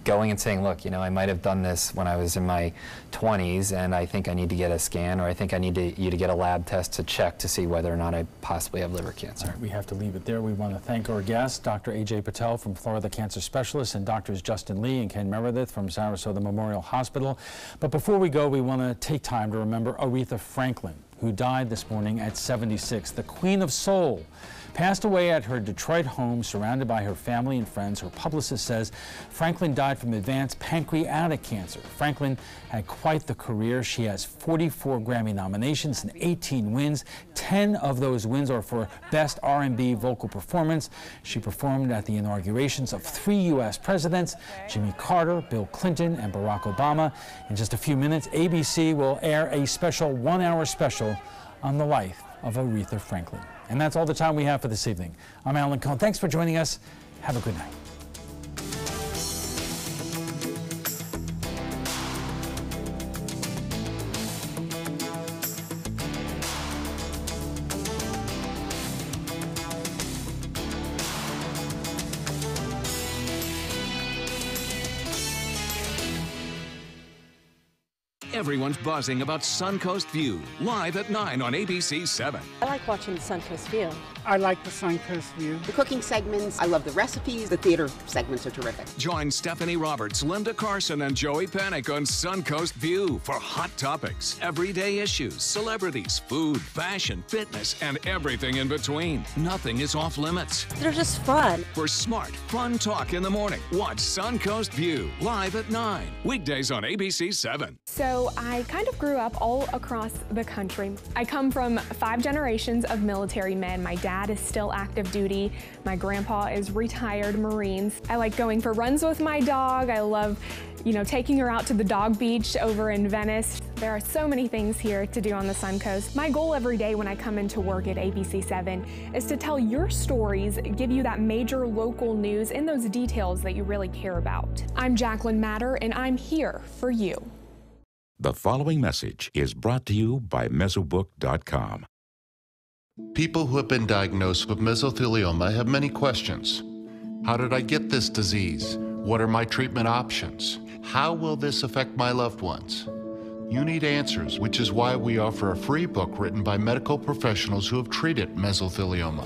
Going and saying, look, I might have done this when I was in my 20s, and I think I need to get a scan, or I think I need you to get a lab test to check to see whether or not I possibly have liver cancer. All right, we have to leave it there. We want to thank our guests, Dr. A.J. Patel from Florida Cancer Specialists, and Drs. Justin Lee and Ken Meredith from Sarasota Memorial Hospital. But before we go, we want to take time to remember Aretha Franklin, who died this morning at 76. The Queen of Soul passed away at her Detroit home, surrounded by her family and friends. Her publicist says Franklin died from advanced pancreatic cancer. Franklin had quite the career. She has 44 Grammy nominations and 18 wins. 10 of those wins are for Best R&B Vocal Performance. She performed at the inaugurations of 3 U.S. presidents, Jimmy Carter, Bill Clinton, and Barack Obama. In just a few minutes, ABC will air a special 1-hour special on the life of Aretha Franklin. And that's all the time we have for this evening. I'm Alan Cohn. Thanks for joining us. Have a good night. Everyone's buzzing about Suncoast View, live at 9 on ABC 7. I like watching Suncoast View. I like the Suncoast View. The cooking segments, I love the recipes. The theater segments are terrific. Join Stephanie Roberts, Linda Carson, and Joey Panic on Suncoast View for hot topics, everyday issues, celebrities, food, fashion, fitness, and everything in between. Nothing is off limits. They're just fun. For smart, fun talk in the morning, watch Suncoast View, live at 9. Weekdays on ABC 7. So I kind of grew up all across the country. I come from 5 generations of military men. My dad is still active duty. My grandpa is retired Marines. I like going for runs with my dog. I love, taking her out to the dog beach over in Venice. There are so many things here to do on the Suncoast. My goal every day when I come into work at ABC 7 is to tell your stories, give you that major local news and those details that you really care about. I'm Jacqueline Matter, and I'm here for you. The following message is brought to you by Mesobook.com. People who have been diagnosed with mesothelioma have many questions. How did I get this disease? What are my treatment options? How will this affect my loved ones? You need answers, which is why we offer a free book written by medical professionals who have treated mesothelioma.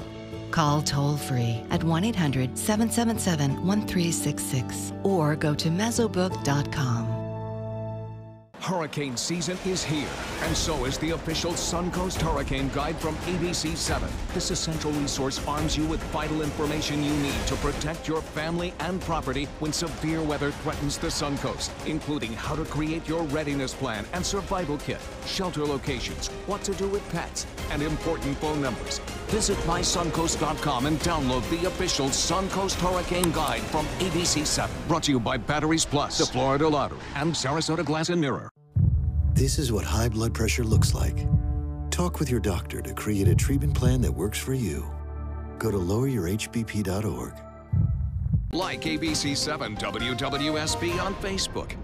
Call toll-free at 1-800-777-1366 or go to mesobook.com. Hurricane season is here, and so is the official Suncoast Hurricane Guide from ABC7. This essential resource arms you with vital information you need to protect your family and property when severe weather threatens the Suncoast, including how to create your readiness plan and survival kit, shelter locations, what to do with pets, and important phone numbers. Visit mysuncoast.com and download the official Suncoast Hurricane Guide from ABC7. Brought to you by Batteries Plus, the Florida Lottery, and Sarasota Glass and Mirror. This is what high blood pressure looks like. Talk with your doctor to create a treatment plan that works for you. Go to loweryourhbp.org. Like ABC7 WWSB on Facebook.